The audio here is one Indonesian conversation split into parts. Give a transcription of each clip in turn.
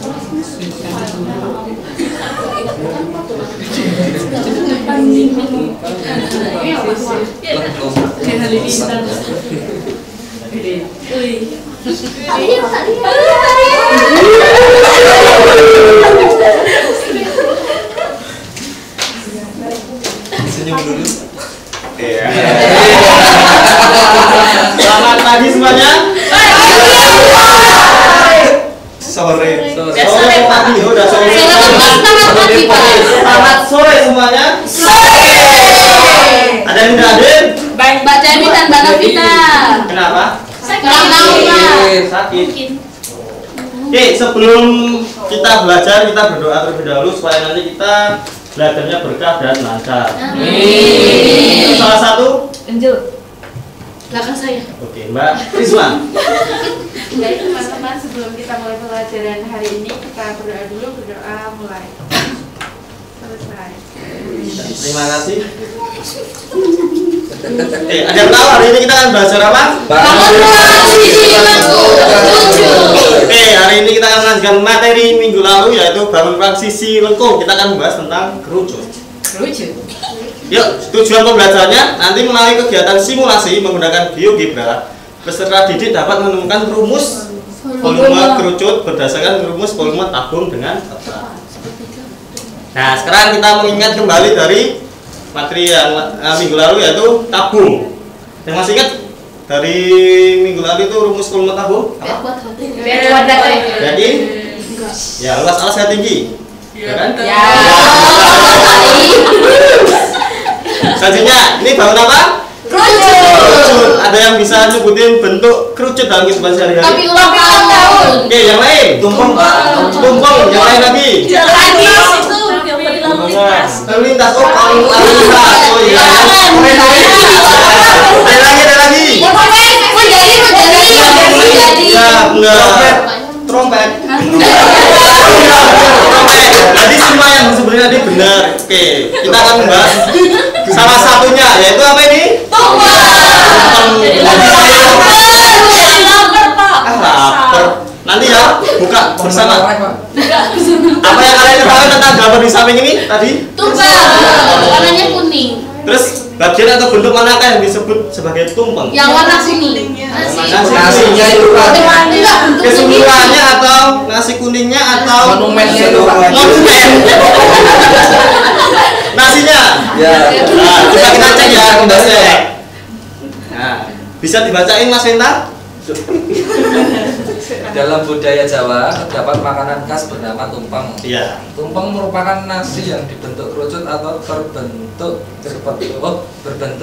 Senyum dulu. Selamat pagi semuanya. Sore pagi, udah sore. Selamat sore semuanya. Ada yang udah hadir? Baik, Mbak Dewi dan Mbak Novita. Kenapa? Sakit. Oke, sebelum kita belajar, kita berdoa terlebih dahulu supaya nanti kita belajarnya berkah dan lancar. Amin. Salah satu? Angel. Belakang saya. Oke, Mbak Risma. Baik teman-teman, sebelum kita mulai pelajaran hari ini, kita berdoa dulu. Berdoa mulai. Selesai. Terima kasih. Ada yang tahu hari ini kita akan belajar apa? Oke, hari ini kita akan melanjutkan materi minggu lalu, yaitu bangun transisi lengkung. Kita akan membahas tentang kerucut. Yuk, tujuan pembelajarannya nanti melalui kegiatan simulasi menggunakan GeoGebra, peserta didik dapat menemukan rumus volume kerucut berdasarkan rumus volume tabung dengan tepat. Nah, sekarang kita mengingat kembali dari materi yang minggu lalu, yaitu tabung. Yang masih ingat dari minggu lalu itu rumus volume tabung apa? Jadi ya, luas alasnya tinggi, ya kan? Ya. Selanjutnya, ini bangun apa? Kerucut. Ada yang bisa nyebutin bentuk kerucut dalam kehidupan sehari-hari? Tapi ulang tahun. Oke, yang lain? Tumpeng. Yang lain lagi? Lalu lintas. Oh, kalau lalu lintas. Oh iya. Ada lagi. Ya, benar. Trompet. Jadi semua yang sebenarnya tadi benar. Oke, kita akan membahas salah satunya, yaitu apa ini? Lapar. Nanti ya, buka bersama. Apa yang kalian ketahui tentang gambar di samping ini tadi? Tumpeng. Warnanya kuning. Terus bagian atau bentuk manakah yang disebut sebagai tumpeng? Yang warna kuning. Nasinya itu keseluruhannya atau nasi kuningnya atau monumennya itu? Monumen. Nasinya. Ya. Nah, coba kita cek ya, kita cek. Nah, bisa dibacain Mas Venta? Dalam budaya Jawa terdapat makanan khas bernama tumpeng. Iya. Tumpeng merupakan nasi yang dibentuk kerucut atau berbentuk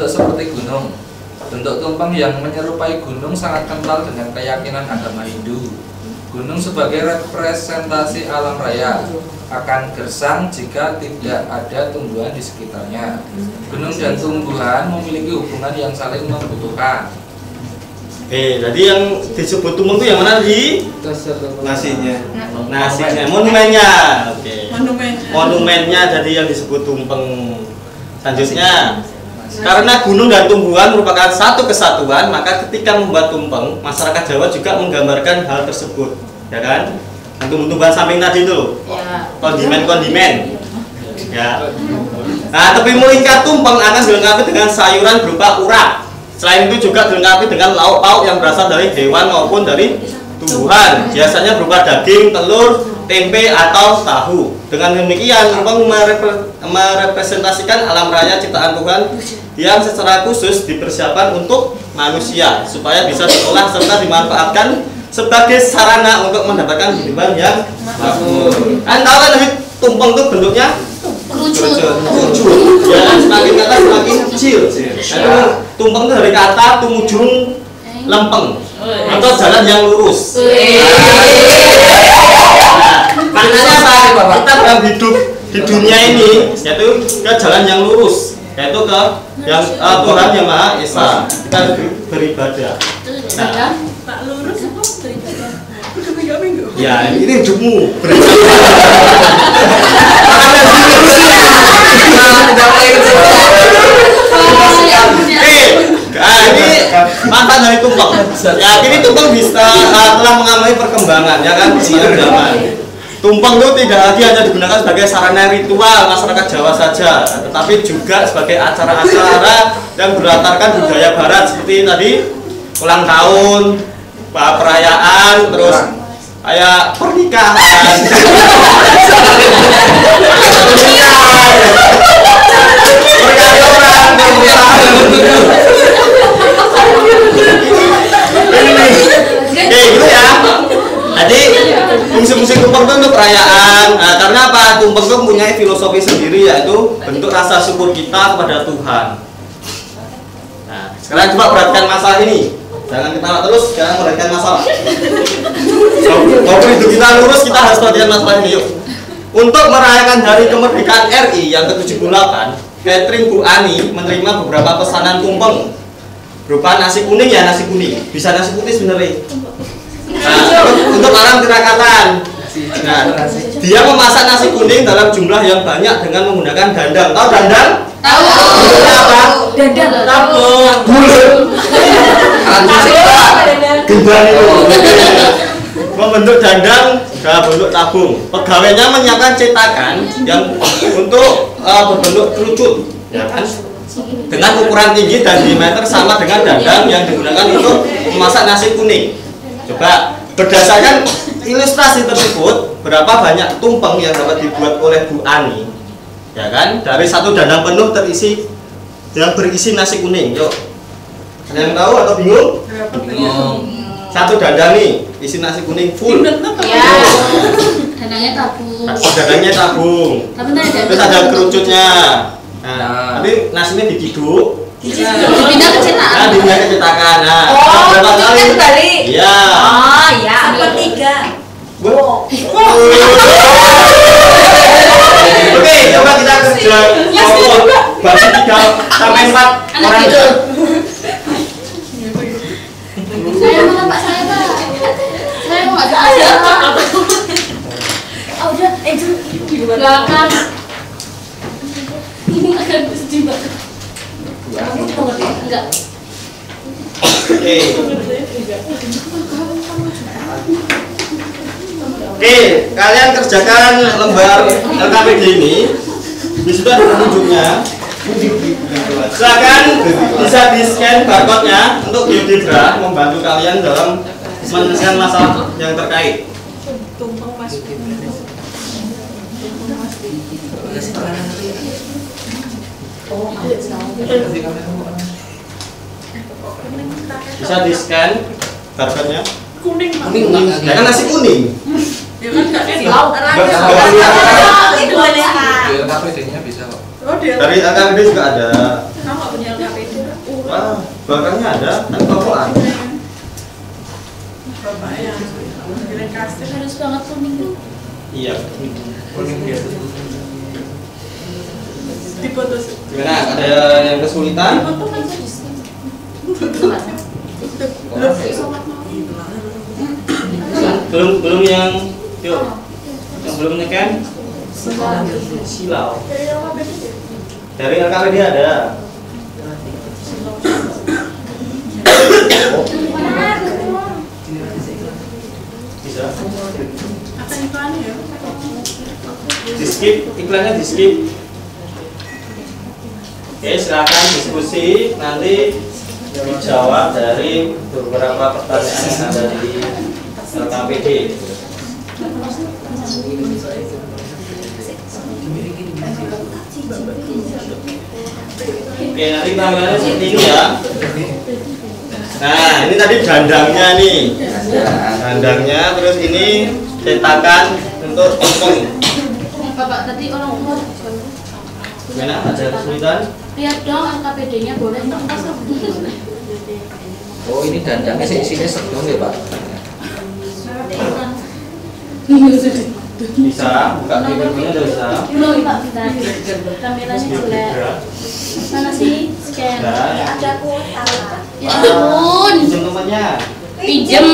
seperti gunung. Bentuk tumpeng yang menyerupai gunung sangat kental dengan keyakinan agama Hindu. Gunung sebagai representasi alam raya akan gersang jika tidak ada tumbuhan di sekitarnya. Gunung dan tumbuhan memiliki hubungan yang saling membutuhkan. Jadi yang disebut tumpeng itu yang mana di? Nasinya. Nasinya, monumennya. Oke. Monumennya jadi yang disebut tumpeng. Selanjutnya, karena gunung dan tumbuhan merupakan satu kesatuan, maka ketika membuat tumpeng, masyarakat Jawa juga menggambarkan hal tersebut, ya kan? Tumbuhan samping tadi itu, kondimen, ya. Nah, tepi melingkar tumpeng akan dilengkapi dengan sayuran berupa urat. Selain itu juga dilengkapi dengan lauk pauk yang berasal dari hewan maupun dari tumbuhan. Biasanya berupa daging, telur, tempe atau tahu. Dengan demikian, tumpeng merepresentasikan alam raya ciptaan Tuhan yang secara khusus dipersiapkan untuk manusia supaya bisa diolah serta dimanfaatkan sebagai sarana untuk mendapatkan kehidupan yang makmur. Kan tahu kan tumpeng itu bentuknya kerucut. Ya kan, semakin ke atas semakin kecil. Nah, tumpeng itu dari kata tumujung lempeng atau jalan yang lurus. Maknanya apa? Kita dalam hidup di dunia ini yaitu ke jalan yang lurus, yaitu ke yang Tuhan yang Maha Esa. Kita beribadah. Nah, Pak lurus apa beribadah? ya ini hidupmu ini manfaat dari tumpeng. Ya, ini tumpeng bisa telah mengalami perkembangan, ya kan, seiring zaman. tumpeng itu tidak lagi hanya digunakan sebagai sarana ritual masyarakat Jawa saja, tetapi juga sebagai acara-acara yang berlatarkan budaya barat seperti tadi ulang tahun, perayaan, terus kayak pernikahan. Perkantoran, oke gitu ya. Jadi fungsi-fungsi tumpeng itu untuk perayaan. Nah, karena apa? Tumpeng itu mempunyai filosofi sendiri, yaitu bentuk rasa syukur kita kepada Tuhan. Nah, sekarang coba perhatikan masalah ini. Jangan ketawa terus, jangan perhatikan masalah. Kalau hidup kita lurus, kita harus perhatikan masalah ini. Yuk. Untuk merayakan hari kemerdekaan RI yang ke-78, Catering Bu Ani menerima beberapa pesanan tumpeng berupa nasi kuning ya, nasi kuning. Bisa nasi putih sebenarnya. Nah, untuk orang Tirakatan. Nah, dia memasak nasi kuning dalam jumlah yang banyak dengan menggunakan dandang. Tahu dandang? Tahu. Apa? Dandang. Tabung. Gendang itu. Membentuk dandang dalam bentuk tabung. Pegawainya menyiapkan cetakan yang untuk berbentuk kerucut, ya kan? Dengan ukuran tinggi dan diameter sama dengan dandang yang digunakan untuk memasak nasi kuning. Coba berdasarkan ilustrasi tersebut, berapa banyak tumpeng yang dapat dibuat oleh Bu Ani, ya kan? Dari satu dandang penuh terisi yang berisi nasi kuning. Yuk, ada yang tahu atau bingung? Bingung. Satu dandang nih isi nasi kuning full. Ya. Dandangnya tabung. Dandangnya tabung. Terus ada kerucutnya. Nah, nanti nasinya dikiduk. Dipindah ke cetakan. Nah, dipindah ke cetakan. Nah, berapa kali? Kembali. Iya. Oh, ya. Sepertiga. Oke, coba kita kerja bagi 3 sampai 4 orang. Saya mau Pak, saya Pak. Saya mau ada. Oh, udah, di belakang. Ini akan sedih banget. Kamu tuh ngerti? Enggak. Oke, kalian kerjakan lembar LKPD ini. Di situ ada penunjuknya. Silakan bisa di-scan barcode-nya untuk GeoGebra membantu kalian dalam menyelesaikan masalah yang terkait. Bisa di-scan barcode-nya. Kuning. Ya kan nasi kuning. Ya kan enggak Itu ada. LKPD-nya bisa kok. Oh, dia. Dari LKPD juga ada. Kamu enggak punya LKPD. Wah, belakangnya ada. Kan tokoan. Bapak ya. Giling kasih. Harus banget kuning. Iya. Kuning biasa. Diputus. Gimana? Ada yang kesulitan? Belum yang yuk. Yang belum nyekan? Silau. Dari LKPD ada. Bisa. Apa iklannya ya? Di skip, iklannya di skip. Oke, silakan diskusi, nanti dijawab dari beberapa pertanyaan yang ada di LKPD. Oke, nanti tampilannya seperti ini ya. Nah, ini tadi dandangnya nih. Dandangnya, terus ini cetakan untuk tumpeng. Bapak tadi orang umur. Gimana? Ada kesulitan? Lihat dong LKPD-nya boleh nggak? Oh, ini dandangnya sih isinya sedang ya, Pak. Bisa, buka videonya udah bisa. Belum Pak, bentar. Tampilannya jelek. Mana sih? Scan. Ada kuota. Ya ampun. Pinjam temannya. Pinjem.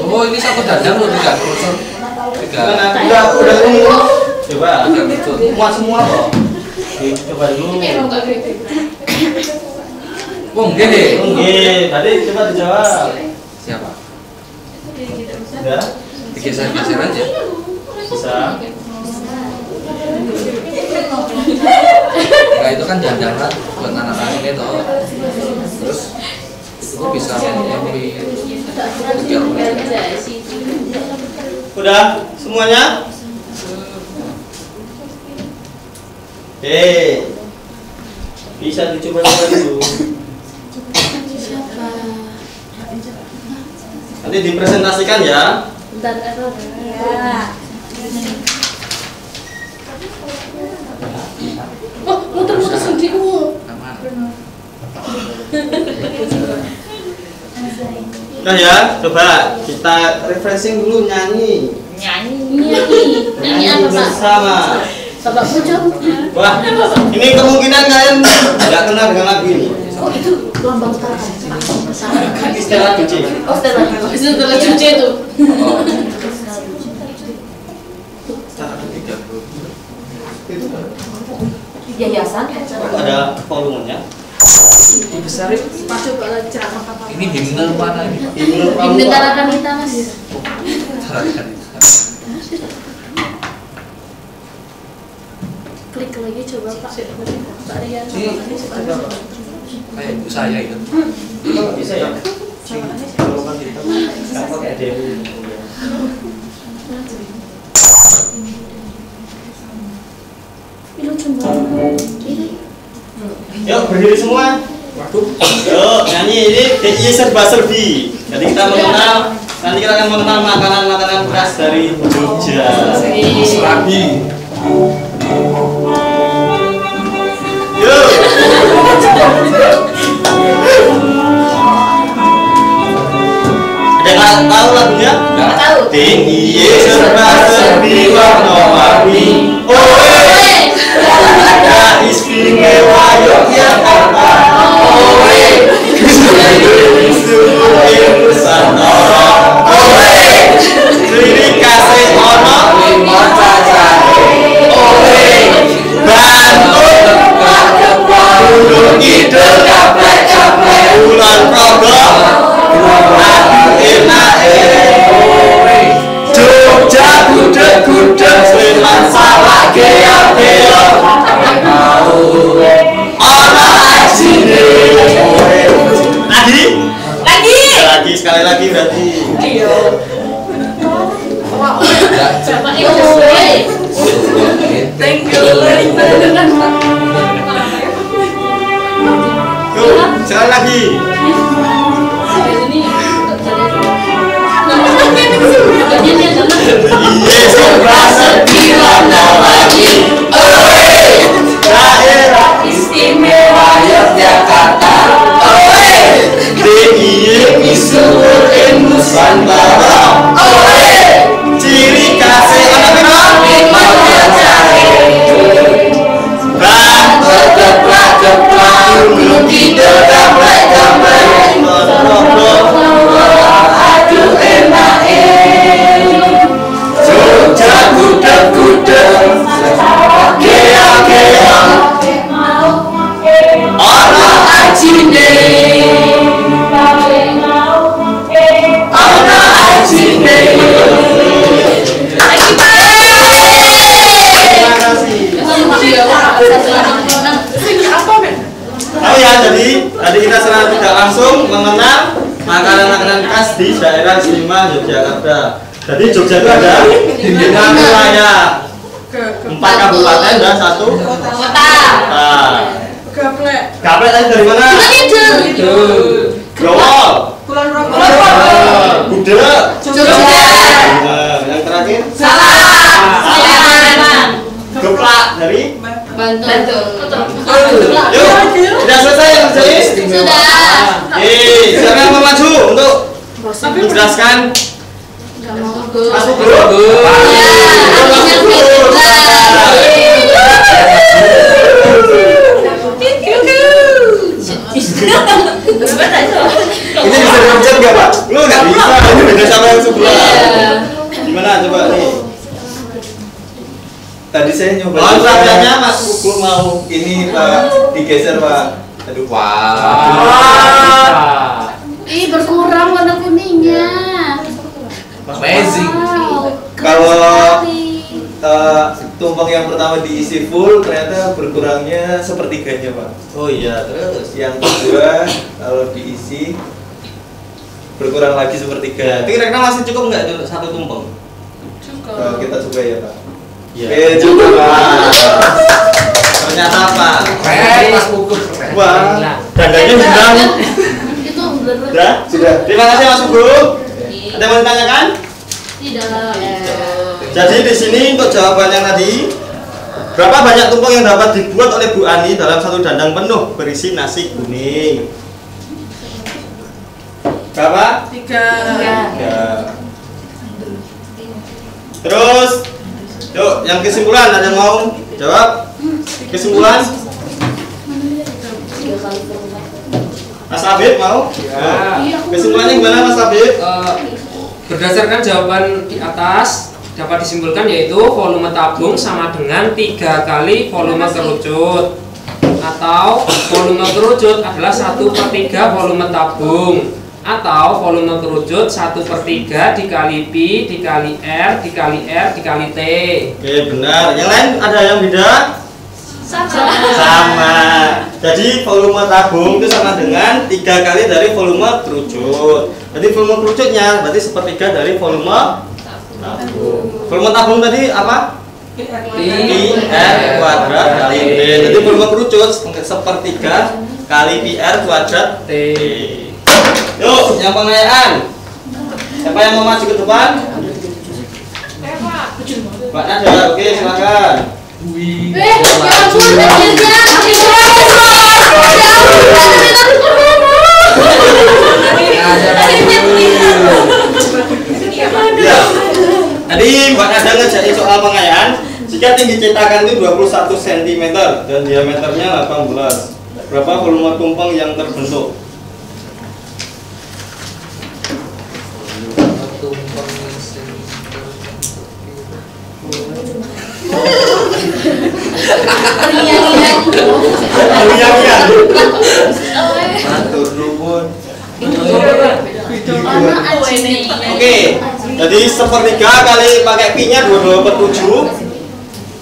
Oh, ini satu dandang loh, tiga kerucut. Udah ini. Coba. Tiga kerucut. Muat semua kok. Oke, coba dulu. Oh, enggak deh. Oke, tadi coba dijawab. Siapa? Udah? Digeser-geser aja. Bisa. Nah itu kan jangan buat anak-anak itu. Terus itu bisa memilih. Udah semuanya? Bisa dicoba-coba dulu. Nanti dipresentasikan ya. Bentar, ya. Oh, muter-muter sendiri. Aman. Nah ya, coba kita refreshing dulu nyanyi. Nyanyi apa, Pak? Bersama. Bapak Pucuk. Wah, ini kemungkinan kalian nggak kenal dengan lagu ini. Oh, itu lambang sekarang. Istilah cuci. Oh, setelah cuci itu. Yayasan. Ada volumenya. Dibesarin. Coba lagi ceramah apa? Ini himne mana ini? Himne Tarakanita, Mas. Klik lagi coba, Pak. Pak Rian. Kayak ibu saya itu. Kalau bisa ya. Kalau kan kita nggak pakai Dewi. Ini lucu banget. Ini. Yuk berdiri semua. Yuk nyanyi ini DIY serba serbi. Jadi kita mengenal, nanti kita akan mengenal makanan-makanan khas dari Jogja. Serabi. Yuk. Ada nggak tahu lagunya? Nggak tahu. DIY serba serbi warna-warni. Ada istimewa Yogyakarta. Nusantara. Ciri khasé ono lima cacare. Bantul Gunung Kidul kaplek-kaplek Kulon Progo aduh enake Jogja gudeg-gudeg Sleman sawah geok-geok ono ajine lagi sekali lagi berarti Bapak itu. Thank you. yuk sekali lagi DIY serba serbi warna-warni daerah Istimewa Yogyakarta. DIY misuwur ing Nusantara. Ciri khasé ana pira? Lima cacare. Bantul geplak-geplak Gunung Kidul kaplek-kaplek aduh enake Jogja gudeg-gudeg geok-geok ono ajine ono ajine. Oh ya, jadi tadi kita secara tidak langsung mengenal makanan-makanan khas di daerah istimewa Yogyakarta. Jadi Jogja itu ada 5 wilayah, 4 kabupaten dan 1 kota. Gaplek. Gaplek tadi dari mana? Growol. Kulon Progo. Gudeg. Jogja. Yang terakhir? Sleman. Geplak dari? Bantul. Yuk, sudah selesai yang terjadi? Sudah. Siapa yang mau maju untuk menjelaskan? Mas Pugu. Ini bisa dipencet nggak Pak? Lu nggak bisa, ini beda sama yang sebelah. Gimana coba nih? Tadi saya nyoba. Rasanya Mas Pugu mau Ini Pak, digeser Pak. Aduh. Wah. Ih, berkurang warna kuning. ininya. Amazing. Wow, Kalau sekali. tumpeng yang pertama diisi full ternyata berkurangnya sepertiganya Pak. Oh iya, terus Yang kedua kalau diisi berkurang lagi sepertiga. itu kira-kira masih cukup nggak itu satu tumpeng? Kita coba ya Pak. Iya. Oke, coba Pak. Ternyata apa? Keren, Mas Ukur keren. Wah, Dandanya hilang. Itu bener. Sudah? sudah. Terima kasih Mas Guru. Ada yang mau ditanyakan? Tidak. Jadi di sini untuk jawaban yang tadi, berapa banyak tumpeng yang dapat dibuat oleh Bu Ani dalam satu dandang penuh berisi nasi kuning? Berapa? 3. Ya. Terus, yuk yang kesimpulan ada yang mau jawab? Kesimpulan? Mas Habib mau? Ya. Kesimpulannya gimana Mas Habib? Berdasarkan jawaban di atas dapat disimpulkan yaitu volume tabung sama dengan 3 kali volume kerucut, atau volume kerucut adalah 1/3 volume tabung, atau volume kerucut 1/3 dikali pi dikali r dikali r dikali t. Oke benar. Yang lain ada yang beda? Sama. Jadi volume tabung itu sama dengan 3 kali dari volume kerucut. Jadi volume kerucutnya berarti 1/3 dari volume tabung. Volume tabung tadi apa? Pi r kuadrat kali t. Jadi volume kerucut 1/3 kali pi r kuadrat t. Yuk, yang pengayaan. Siapa yang mau maju ke depan? Mbak Nada, oke silakan. Ya ampun, kecilnya. Ya. Tadi Mbak Nada ngerjain soal pengayaan. Jika tinggi cetakan itu 21 cm dan diameternya 18, berapa volume tumpeng yang terbentuk? Matur nuwun. Oke, jadi 1/3 kali pakai pi-nya 22/7.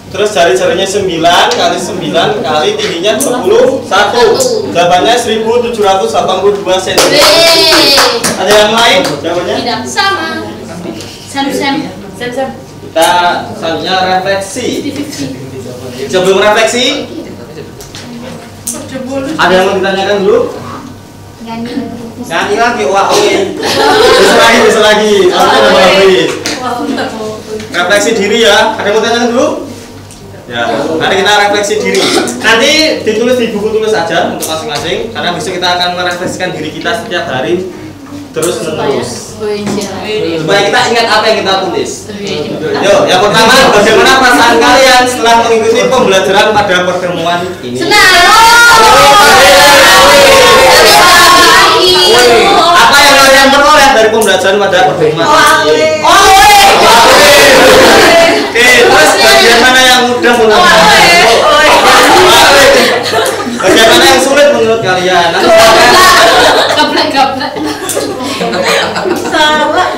Terus jari-jarinya 9 kali 9 kali tingginya 21. Jawabannya 1782 cm. Ada yang lain jawabannya? Tidak sama. Sam. Kita selanjutnya refleksi. Sebelum refleksi, ada yang mau ditanyakan dulu? Nyanyi lagi, wah oke. Bisa lagi. Udah habis. Refleksi diri ya. Ada yang mau tanyakan dulu? Ya, mari kita refleksi diri. Nanti ditulis di buku tulis aja untuk masing-masing, karena besok kita akan merefleksikan diri kita setiap hari terus menerus. Supaya kita ingat apa yang kita tulis. Yuk, yang pertama, bagaimana perasaan kalian setelah mengikuti pembelajaran pada pertemuan ini? Senang. Apa yang kalian peroleh dari pembelajaran pada pertemuan ini? Oke, terus bagian mana yang mudah menurut kalian? Bagaimana yang sulit menurut kalian? Nanti Gaplek. Salah.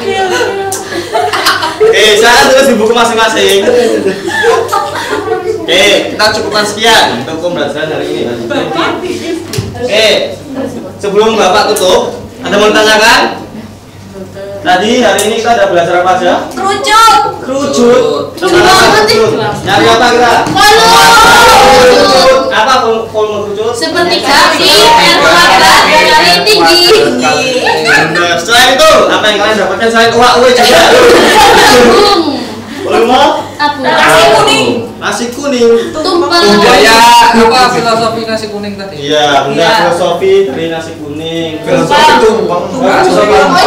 Oke, saya tulis di buku masing-masing. Oke, kita cukupkan sekian untuk pembelajaran hari ini. Oke, sebelum Bapak tutup, ada mau ditanyakan? Tadi hari ini kita ada belajar apa aja? Kerucut. Nyari apa kita? Kerucut. Apa volume kerucut? 1/3 pi r kuadrat kali tinggi. Benar. Setelah itu, apa yang kalian dapatkan selain uak-uwe juga? Volume? Nasi kuning. Tumpeng. Budaya apa filosofi nasi kuning tadi? Iya, benda filosofi dari nasi kuning. Filosofi tumpeng.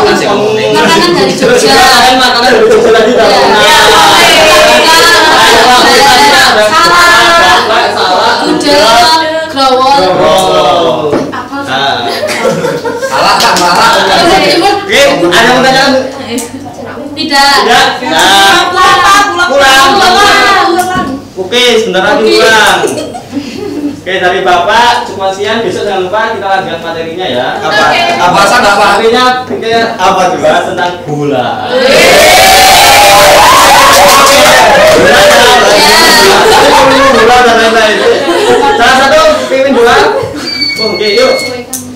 Nasi kuning. Makanan dari Jogja. Makanan dari Jogja lagi. Gudeg, growol. Salah kan, salah. Oke, ada yang bertanya? Tidak. Kurang. Oke, sebentar lagi kurang. Oke, dari Bapak cuma sekian. Besok jangan lupa kita lanjutkan materinya ya. Apa nggak Pak? Materinya apa juga tentang bola. Bola dan lain-lain. Salah satu pimpin bola. Oke, yuk.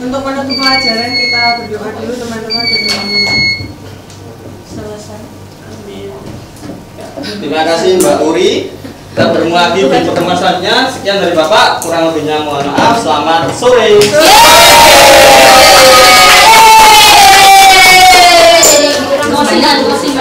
Untuk menutup pelajaran kita berdoa dulu teman-teman bersama-sama. Selesai. Terima kasih Mbak Uri. Kita bertemu lagi di pertemuan selanjutnya. Sekian dari Bapak, kurang lebihnya mohon maaf. Selamat sore. Masih